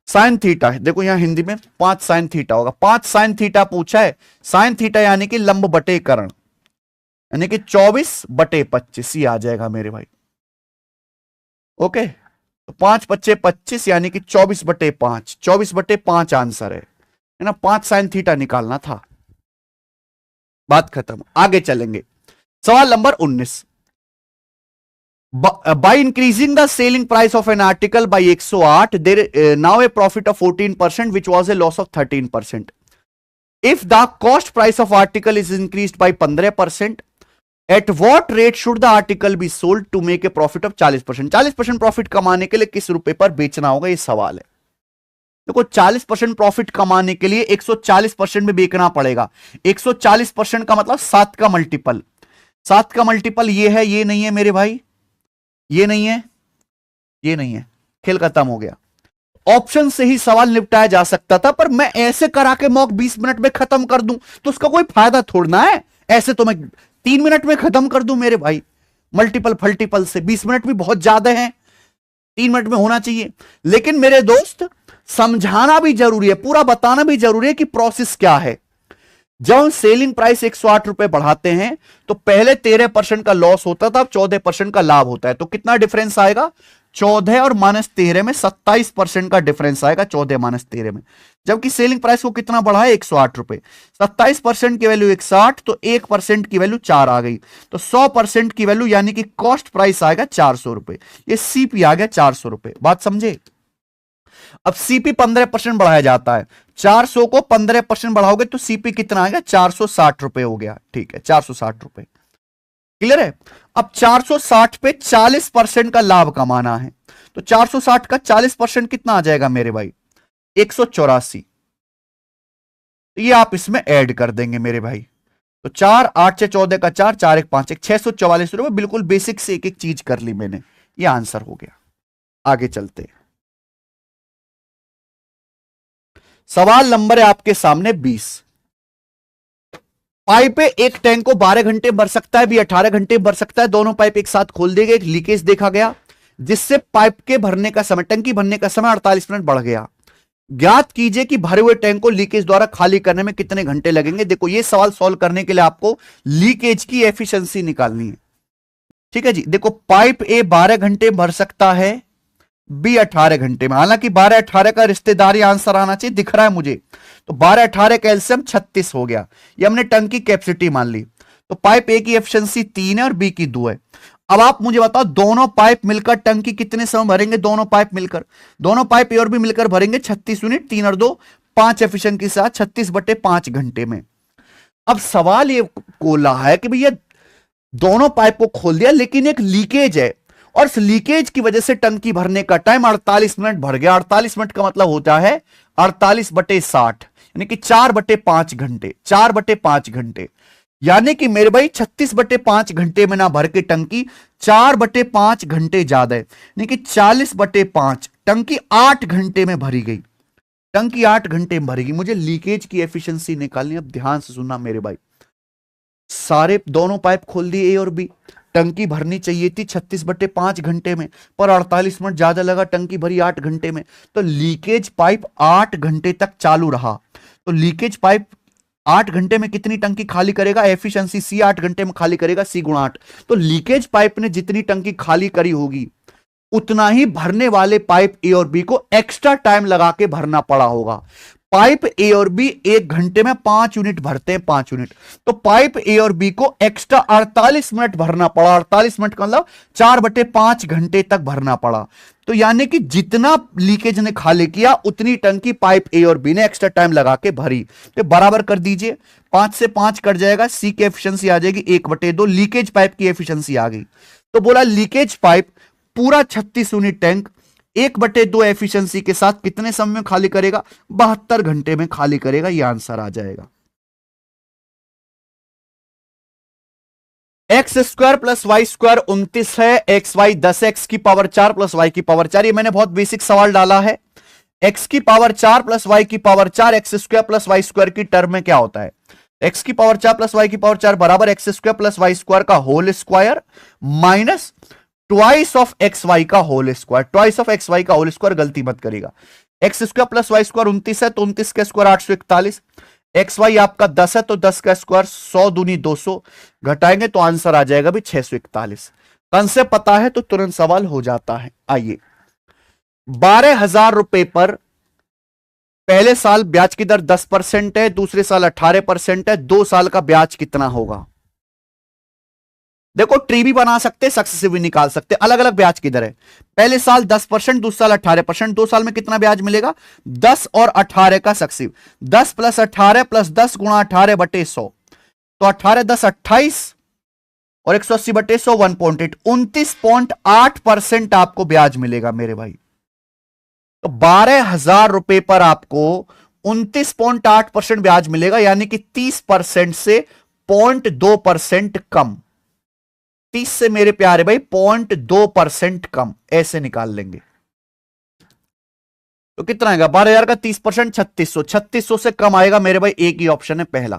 A: साइन थीटा है, देखो यहां हिंदी में 5 साइन थीटा होगा। 5 साइन थीटा पूछा है। साइन थीटा यानी कि लंब बटे कर्ण, यानी कि 24/25 ये आ जाएगा मेरे भाई। ओके, तो 5 × 5 = 25 यानी कि 24/5, 24/5 आंसर है ना। 5 साइन थीटा निकालना था। बात खत्म, आगे चलेंगे। सवाल number 19। By increasing the selling price of an article by 108, there now a profit of 14%, which was a loss of 13%. If the cost price of article is increased by 15%, at what rate should the article be sold to make a profit of 40%? 40% profit कमाने के लिए किस रुपए पर बेचना होगा, ये सवाल है। देखो 40% प्रॉफिट कमाने के लिए 140% में बेचना पड़ेगा। 140% का मतलब 7 का मल्टीपल। 7 का मल्टीपल ये है, ये नहीं है मेरे भाई, ये नहीं है, ये नहीं है। खेल खत्म हो गया। ऑप्शन से ही सवाल निपटाया जा सकता था, पर मैं ऐसे करा के मॉक 20 मिनट में खत्म कर दूं तो उसका कोई फायदा थोड़ना है। ऐसे तो मैं 3 मिनट में खत्म कर दूं मेरे भाई। मल्टीपल फल्टीपल से 20 मिनट भी बहुत ज्यादा है, 3 मिनट में होना चाहिए। लेकिन मेरे दोस्त समझाना भी जरूरी है, पूरा बताना भी जरूरी है कि प्रोसेस क्या है। जब हम सेलिंग प्राइस 108 रुपए बढ़ाते हैं तो पहले 13% का लॉस होता था, अब 14% का लाभ होता है। तो कितना डिफरेंस आएगा? 14 और -13 में 27% का डिफरेंस आएगा। 14 - 13 में, जबकि सेलिंग प्राइस को कितना बढ़ा है? 108 रुपए। 27% की वैल्यू 160, तो 1% की वैल्यू 4 आ गई। तो 100% की वैल्यू यानी कि कॉस्ट प्राइस आएगा 400 रुपए। ये सीपी आ गया 400 रुपए। बात समझे? अब सीपी 15% बढ़ाया जाता है। 400 को 15% बढ़ाओगे तो सीपी कितना आएगा? 460 रुपए हो गया। ठीक है, 460 रुपए। क्लियर है? अब 460 पे 40% का लाभ कमाना है तो 460 का 40% कितना आ जाएगा मेरे भाई? 184। ये आप इसमें ऐड कर देंगे मेरे भाई। तो 4 8 6 14 का 4 4 1 5 1 644 रुपए। बिल्कुल बेसिक से एक एक चीज कर ली मैंने, ये आंसर हो गया। आगे चलते हैं। सवाल नंबर है आपके सामने 20। पाइप पे एक टैंक को 12 घंटे भर सकता है, भी 18 घंटे भर सकता है। दोनों पाइप एक साथ खोल दिए गए, एक लीकेज देखा गया जिससे पाइप के भरने का समय, टंकी भरने का समय 48 मिनट बढ़ गया। ज्ञात कीजिए कि भरे हुए टैंक को लीकेज द्वारा खाली करने में कितने घंटे लगेंगे। देखो ये सवाल सॉल्व करने के लिए आपको लीकेज की एफिशिएंसी निकालनी है। ठीक है जी। देखो पाइप ए 12 घंटे भर सकता है, बी 18 घंटे में। हालांकि 12 18 का रिश्तेदारी आंसर आना चाहिए, दिख रहा है मुझे। तो 12 18 का एलसीएम 36 हो गया। ये हमने टंकी कैपेसिटी मान ली। तो पाइप ए की एफिशिएंसी 3 है और बी की 2 है। अब आप मुझे बताओ, दोनों पाइप मिलकर टंकी कितने समय भरेंगे? दोनों पाइप मिलकर, दोनों पाइप ए और बी मिलकर भरेंगे 36 यूनिट, 3 और 2 5 एफिशिएंट के साथ 36/5 घंटे में। अब सवाल ये बोला है कि भैया दोनों पाइप को खोल दिया लेकिन एक लीकेज है, और इस लीकेज की वजह से टंकी भरने का टाइम 48 मिनट भर गया। 48 मिनट का मतलब होता है 48/60, यानी कि 4/5 घंटे, 4/5 घंटे। यानी कि मेरे भाई 36/5 घंटे में ना भर के टंकी 4/5 घंटे ज्यादा है, यानी कि 40/5 टंकी 8 घंटे में भरी गई। टंकी 8 घंटे में भरेगी। मुझे लीकेज की एफिशिएंसी निकालनी। अब ध्यान से सुनना मेरे भाई, सारे दोनों पाइप खोल दिए ए और बी, टंकी भरनी चाहिए थी 36/5 घंटे में, पर 48 मिनट ज्यादा लगा, टंकी भरी 8 घंटे में। तो लीकेज पाइप 8 घंटे तक चालू रहा। तो लीकेज पाइप 8 घंटे में कितनी टंकी खाली करेगा? एफिशिएंसी सी 8 घंटे में खाली करेगा, सी गुणा 8। तो लीकेज पाइप ने जितनी टंकी खाली करी होगी उतना ही भरने वाले पाइप ए और बी को एक्स्ट्रा टाइम लगा के भरना पड़ा होगा। पाइप ए और बी 1 घंटे में 5 यूनिट भरते हैं, 5 यूनिट। तो पाइप ए और बी को एक्स्ट्रा 48 मिनट भरना पड़ा। 48 मिनट का मतलब 4/5 घंटे तक भरना पड़ा। तो यानी कि जितना लीकेज ने खाली किया उतनी टंकी पाइप ए और बी ने एक्स्ट्रा टाइम लगा के भरी। तो बराबर कर दीजिए, 5 से 5 कट जाएगा, सी की एफिशिएंसी आ जाएगी 1/2, लीकेज पाइप की एफिशिएंसी आ गई। तो बोला लीकेज पाइप पूरा 36 यूनिट टैंक 1/2 एफिशिएंसी के साथ कितने समय में खाली करेगा? 72 घंटे में खाली करेगा। यह आंसर आ जाएगा। X square plus y square 29 है, एक्स वाई 10x की पावर 4 प्लस वाई की पावर 4। ये मैंने बहुत बेसिक सवाल डाला है। एक्स की पावर 4 प्लस वाई की power 4 x square plus y square की टर्म में क्या होता है? एक्स की पावर 4 प्लस वाई की पावर 4 बराबर x square plus y square का whole square minus twice of x y का whole square. Twice of x y का होल स्क्वायर, गलती मत करिएगा। X square plus y square 29 है, तो 29 का स्क्वायर 841। एक्स वाई आपका 10 है, तो 10 का स्क्वायर 100 दूनी 200, घटाएंगे तो आंसर आ जाएगा भी 641। कंसेप्ट पता है तो तुरंत सवाल हो जाता है। आइए, 12,000 रुपए पर पहले साल ब्याज की दर 10% है, दूसरे साल 18% है, 2 साल का ब्याज कितना होगा? देखो, ट्री भी बना सकते, सक्सेसिव भी निकाल सकते, अलग अलग ब्याज की दर है। पहले साल 10%, दूसरे साल 18%, 2 साल में कितना ब्याज मिलेगा? 10 और 18 का सक्सेसिव, 10 प्लस 18 प्लस 10 गुणा 18/100, तो 18 10 28 और 180/100 1.8, 29.8% आपको ब्याज मिलेगा मेरे भाई। तो 12,000 रुपए पर आपको 29.8% ब्याज मिलेगा, यानी कि 30% से 0.2% कम। 30 से मेरे प्यारे भाई 0.2% कम, ऐसे निकाल लेंगे। तो कितना आएगा? 12,000 का 30% 3600, 3600 से कम आएगा मेरे भाई। एक ही ऑप्शन है पहला।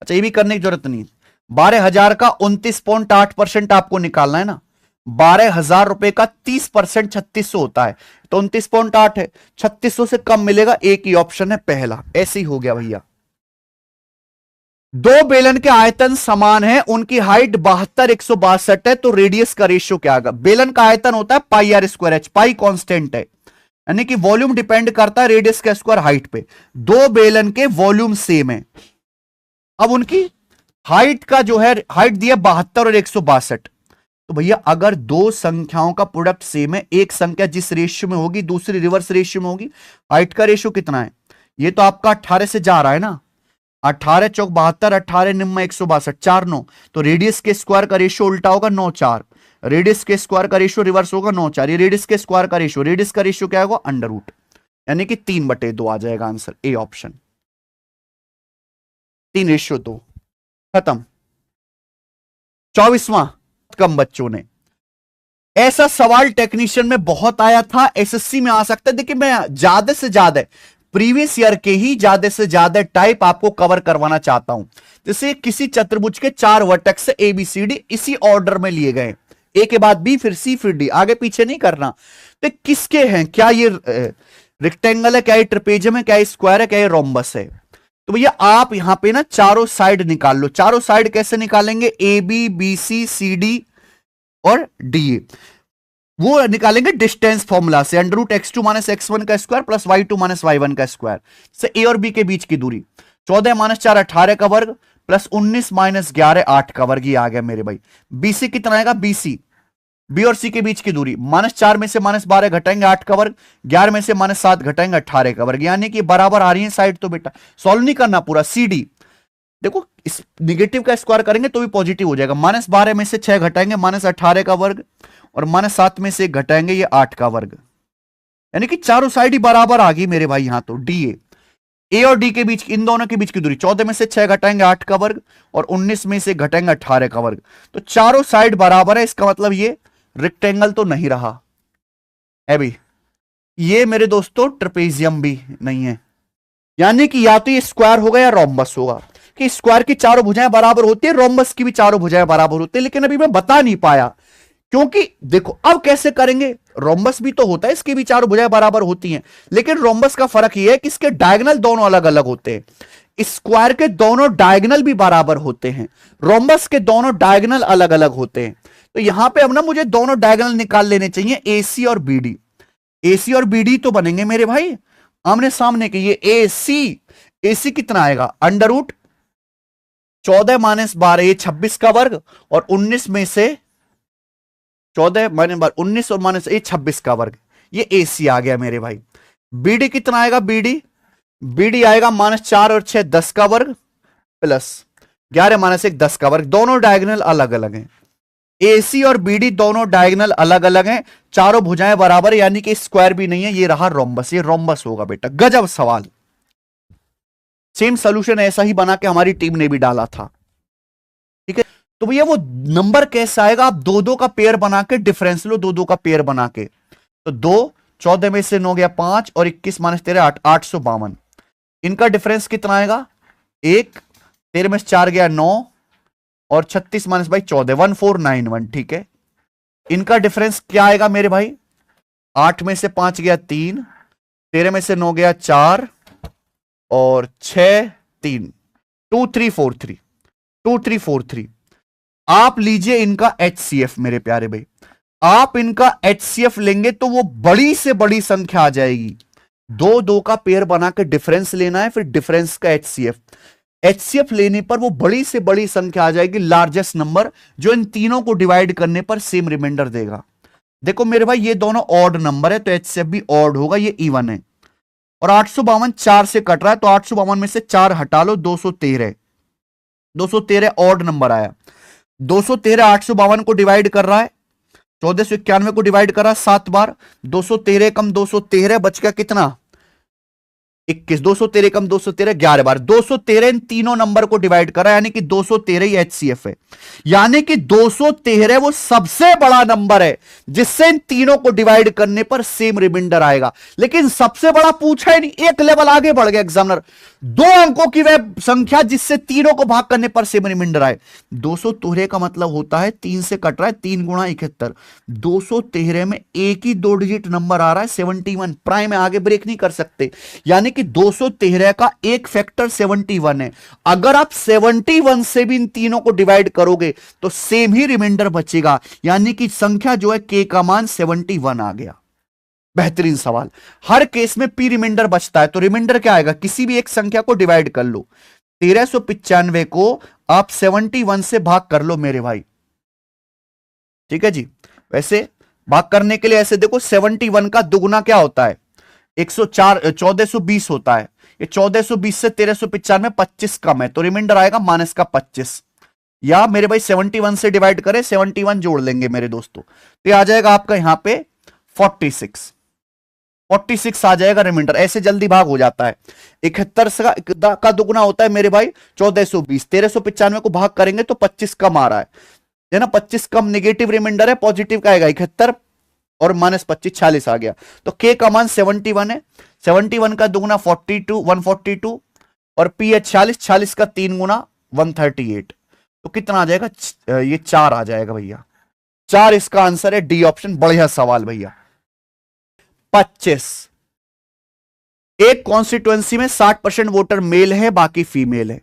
A: अच्छा, ये भी करने की जरूरत नहीं। 12,000 का 29.8% आपको निकालना है ना। 12,000 रुपए का 30% 3600 होता है, तो 29.8 है, 3600 से कम मिलेगा। एक ही ऑप्शन है पहला। ऐसे ही हो गया भैया। 2 बेलन के आयतन समान है, उनकी हाइट 72 162 है, तो रेडियस का रेशियो क्या आएगा? बेलन का आयतन होता है pi r square h, pi constant है, यानी कि वॉल्यूम डिपेंड करता है रेडियस का स्क्वायर हाइट पे। 2 बेलन के वॉल्यूम सेम है। अब उनकी हाइट का जो है, हाइट दिया 72 और 162, तो भैया अगर 2 संख्याओं का प्रोडक्ट सेम है, एक संख्या जिस रेशियो में होगी दूसरी रिवर्स रेशियो में होगी, हाइट का रेशियो कितना है? ये तो आपका 18 से जा रहा है ना, 18 चौक 72, 18 निम्न 162, 4 9, तो रेडियस के स्क्वायर का रेशियो उल्टा होगा 9 4, रेडियस के स्क्वायर का रेशियो रिवर्स होगा 9 4, ये रेडियस के स्क्वायर का रेशियो, रेडियस का रेशियो क्या होगा? अंडर रूट, यानी कि 3/2 आ जाएगा आंसर, ए ऑप्शन। 3:2 खत्म। 24वां, कम बच्चों ने ऐसा सवाल टेक्नीशियन में बहुत आया था, एसएससी में आ सकता है। देखिए, मैं ज्यादा से ज्यादा प्रीवियस ईयर के ही ज्यादा से ज्यादा टाइप आपको कवर करवाना चाहता हूं। जैसे किसी चतुर्भुज के 4 वर्टेक्स से ABCD इसी ऑर्डर में लिए गए, ए के बाद बी, फिर सी, फिर डी, आगे पीछे नहीं करना। तो किसके हैं? क्या ये रेक्टेंगल है, क्या ये ट्रेपेजियम है, क्या ये स्क्वायर है, क्या ये रोम्बस है? तो भैया आप यहां पे ना चारों साइड निकाल लो। चारों साइड कैसे निकालेंगे? AB BC CD और DA, वो निकालेंगे डिस्टेंस फॉर्मूला से, √x2 - x1 का स्क्वायर प्लस y2 - y1 का स्क्वायर से ए और बी के बीच की दूरी। 14 - 4 18 का वर्ग प्लस 19 माइनस 11 8 का वर्ग, ये आ गया मेरे भाई। बीसी कितना आएगा, बीसी बी और सी के बीच की दूरी -4 में से -12 घटाएंगे 8 का वर्ग, 11 में से -7 घटाएंगे 18 का वर्ग, यानी कि बराबर आ रही है साइड। तो बेटा सॉल्व नहीं करना पूरा, सी डी देखो, इस निगेटिव का स्क्वायर करेंगे तो भी पॉजिटिव हो जाएगा। -12 में से 6 घटाएंगे -18 का वर्ग, और -7 में से घटाएंगे ये 8 का वर्ग, यानी कि चारों साइड ही बराबर आ गई मेरे भाई। यहां तो डी ए और डी के बीच, इन दोनों के बीच की दूरी 14 में से 6 घटाएंगे 8 का वर्ग, और 19 में से घटाएंगे 18 का वर्ग, तो चारों साइड बराबर है। इसका मतलब ये रेक्टेंगल तो नहीं रहा है भाई, ये मेरे दोस्तों ट्रेपेजियम भी नहीं है, यानी कि या तो ये स्क्वायर होगा या रोम्बस होगा। कि स्क्वायर की चारों भुजाएं बराबर होती है, रोम्बस की भी चारों भुजाएं बराबर होती है, लेकिन अभी मैं बता नहीं पाया, क्योंकि देखो अब कैसे करेंगे, रोम्बस भी तो होता है, इसकी भी चारों भुजाएं बराबर होती हैं, लेकिन रोम्बस का फर्क यह है कि इसके डायगोनल दोनों अलग अलग होते हैं। स्क्वायर के दोनों डायगोनल भी बराबर होते हैं, रोम्बस के दोनों डायगोनल अलग अलग होते हैं। तो यहां पे अब ना मुझे दोनों डायगोनल निकाल लेने चाहिए, एसी और बीडी। एसी और बीडी तो बनेंगे मेरे भाई आमने सामने के, ये एसी कितना आएगा, √ 14 - 12 ये 26 का वर्ग, और 19 में से 14 - 12 19 और माइनस ये 26 का वर्ग, ये एसी आ गया मेरे भाई। बीडी कितना आएगा, बीडी आएगा -4 और 6 10 का वर्ग, प्लस 11 - 1 10 का वर्ग, दोनों डायगोनल अलग अलग हैं। एसी और बीडी दोनों डायगोनल अलग अलग हैं, चारों भुजाएं बराबर, यानी कि स्क्वायर भी नहीं है, ये रहा रोम्बस, ये रोम्बस होगा बेटा। गजब सवाल, सेम सॉल्यूशन ऐसा ही बना के हमारी टीम ने भी डाला था, ठीक है। तो भैया वो नंबर कैसा आएगा, आप 2 का पेयर बना के डिफरेंस लो, 2 का पेयर बना के, तो 2 14 में से 9 गया 5, और 21 - 13 8 852, इनका डिफरेंस कितना आएगा, 1 13 में से 4 गया 9, और 36 - 14 1491, ठीक है। इनका डिफरेंस क्या आएगा मेरे भाई, 8 में से 5 गया 3, 13 में से 9 गया 4, और 6 3 2343 आप लीजिए इनका HCF मेरे प्यारे भाई, आप इनका HCF लेंगे तो वो बड़ी से बड़ी संख्या आ जाएगी। 2 का पेयर बना के डिफरेंस लेना है, फिर डिफरेंस का HCF लेने पर वो बड़ी से बड़ी संख्या आ जाएगी, लार्जेस्ट नंबर, जो इन तीनों को डिवाइड करने पर सेम रिमाइंडर देगा। देखो मेरे भाई ये दोनों ऑड नंबर है, तो HCF भी ऑड होगा, ये इवन है, और 852 4 से कट रहा है, तो 852 में से 4 हटा लो, 213 ऑड नंबर आया। 213 852 को डिवाइड कर रहा है, 1491 को डिवाइड कर रहा है 7 बार, 213 कम 213 बच गया कितना, 21, 213 कम 213 11 बार, 213 इन तीनों नंबर को डिवाइड करा, यानी कि 213 ही HCF है, यानी कि 213 वो सबसे बड़ा नंबर है जिससे इन तीनों को डिवाइड करने पर सेम रिमाइंडर आएगा। लेकिन सबसे बड़ा पूछा ही नहीं, एक लेवल आगे बढ़ गया एग्जामिनर, 2 अंकों की वह संख्या जिससे तीनों को भाग करने पर सेम रिमाइंडर आए। 213 का मतलब होता है 3 से कट रहा है, 3 गुणा 71, 213 में एक ही 2 डिजिट नंबर आ रहा है 71, प्राइम है, आगे ब्रेक नहीं कर सकते, यानी कि 213 का एक फैक्टर 71 है। अगर आप 71 से भी इन तीनों को डिवाइड करोगे तो सेम ही रिमाइंडर बचेगा, यानी कि संख्या जो है k का मान 71 आ गया। बेहतरीन सवाल, हर केस में p रिमाइंडर बचता है, तो रिमाइंडर क्या आएगा, किसी भी एक संख्या को डिवाइड कर लो, 1395 को आप 71 से भाग कर लो मेरे भाई, ठीक है जी। वैसे भाग करने के लिए ऐसे देखो, 71 का दुगुना क्या होता है, 104 1420 होता है, ये 1420 से 1395 25 कम है, तो रिमाइंडर आएगा माइनस का 25, या मेरे भाई 71 से डिवाइड करें, 71 जोड़ लेंगे मेरे दोस्तों, तो आ जाएगा आपका यहां पे 46 आ जाएगा रिमाइंडर। ऐसे जल्दी भाग हो जाता है। 71 का दुगुना होता है मेरे भाई 1420, 1395 को भाग करेंगे तो 25 कम आ रहा है ना, 25 कम नेगेटिव रिमाइंडर है, पॉजिटिव का आएगा 71 और -25 46 आ गया, तो k का मान 71 है, 71 का दुगुना 142 और p है 46 का 3 गुना 138, तो कितना आ जाएगा, ये 4 आ जाएगा भैया, 4 इसका आंसर है, डी ऑप्शन। बढ़िया सवाल भैया। 25, एक कॉन्स्टिट्यूएंसी में 60% वोटर मेल है, बाकी फीमेल है।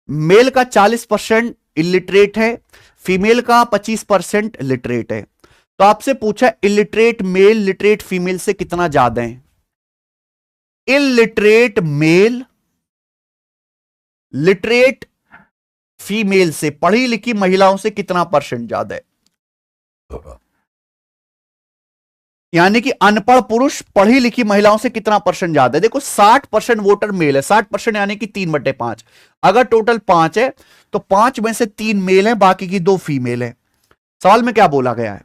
A: मेल का 40% इलिटरेट है, फीमेल का 25% लिटरेट है। तो आपसे पूछा इलिटरेट मेल लिटरेट फीमेल से कितना ज्यादा है। इलिटरेट मेल लिटरेट फीमेल से, पढ़ी लिखी महिलाओं से कितना परसेंट ज्यादा है? यानी कि अनपढ़ पुरुष पढ़ी लिखी महिलाओं से कितना परसेंट ज्यादा है? देखो 60% वोटर मेल है, 60% यानी कि 3/5। अगर टोटल 5 है तो 5 में से 3 मेल है, बाकी की 2 फीमेल है। सवाल में क्या बोला गया है?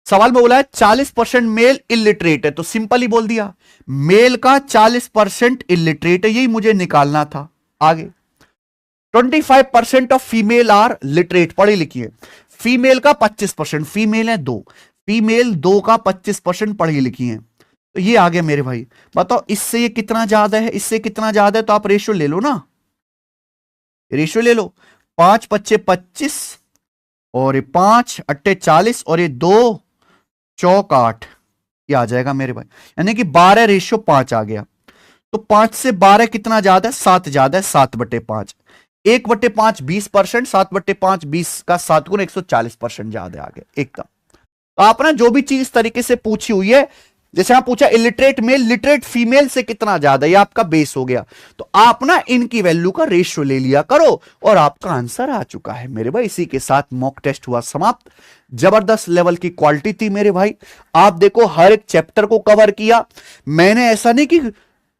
A: सवाल में बोला है 40% मेल इलिटरेट है, तो सिंपल ही बोल दिया मेल का 40% इलिटरेट है, यही मुझे निकालना था। आगे 25% ऑफ फीमेल आर लिटरेट, पढ़ी लिखी है। फीमेल का 25%, फीमेल है 2, फीमेल 2 का 25% पढ़ी लिखी है। तो ये आ गया मेरे भाई। बताओ इससे ये कितना ज्यादा है, इससे कितना ज्यादा है? तो आप रेशियो ले लो ना, रेशियो ले लो। 5 पच्चे 25 और ये 5 अट्टे 40 और ये 2 चौक 8, ये आ जाएगा मेरे भाई। यानी कि 12:5 आ गया। तो 5 से 12 कितना ज्यादा है? 7 ज्यादा है, 7/5। 1/5 20%, 7/5 20 का 7 गुना 140% ज्यादा आ गया एकदम। तो आप ना जो भी चीज इस तरीके से पूछी हुई है, जैसे आप पूछा इलिटरेट मेल लिटरेट फीमेल से कितना ज्यादा, ये आपका बेस हो गया। तो आप ना इनकी वैल्यू का रेशियो ले लिया करो और आपका आंसर आ चुका है मेरे भाई। इसी के साथ मॉक टेस्ट हुआ समाप्त। जबरदस्त लेवल की क्वालिटी थी मेरे भाई। आप देखो हर एक चैप्टर को कवर किया मैंने, ऐसा नहीं कि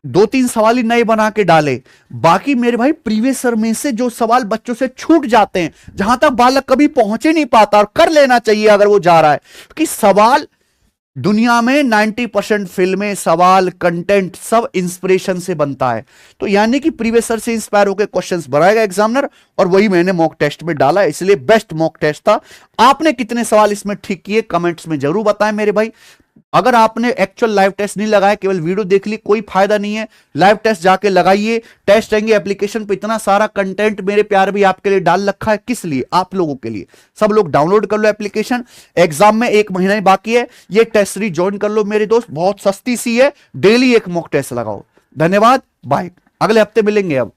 A: 2-3 सवाल ही नए बना के डाले। बाकी मेरे भाई प्रीवियस ईयर में से जो सवाल बच्चों से छूट जाते हैं, जहां तक बालक कभी पहुंच ही नहीं पाता, और कर लेना चाहिए अगर वो जा रहा है, कि सवाल दुनिया में 90% फिल्में, सवाल, कंटेंट सब इंस्पिरेशन से बनता है। तो यानी कि प्रीवियस ईयर से इंस्पायर होकर क्वेश्चंस बनाएगा एग्जामिनर, और वही मैंने मॉक टेस्ट में डाला, इसलिए बेस्ट मॉक टेस्ट था। आपने कितने सवाल इसमें ठीक किए कमेंट्स में जरूर बताएं मेरे भाई। अगर आपने एक्चुअल लाइव टेस्ट नहीं लगाया, केवल वीडियो देख ली, कोई फायदा नहीं है। लाइव टेस्ट जाके लगाइए। टेस्ट रहेंगे एप्लीकेशन पे, इतना सारा कंटेंट मेरे प्यार भी आपके लिए डाल रखा है। किस लिए? आप लोगों के लिए। सब लोग डाउनलोड कर लो एप्लीकेशन। एग्जाम में 1 महीना ही बाकी है, ये टेस्ट सीरीज ज्वाइन कर लो मेरे दोस्त, बहुत सस्ती सी है। डेली एक मॉक टेस्ट लगाओ। धन्यवाद, बाय, अगले हफ्ते मिलेंगे अब।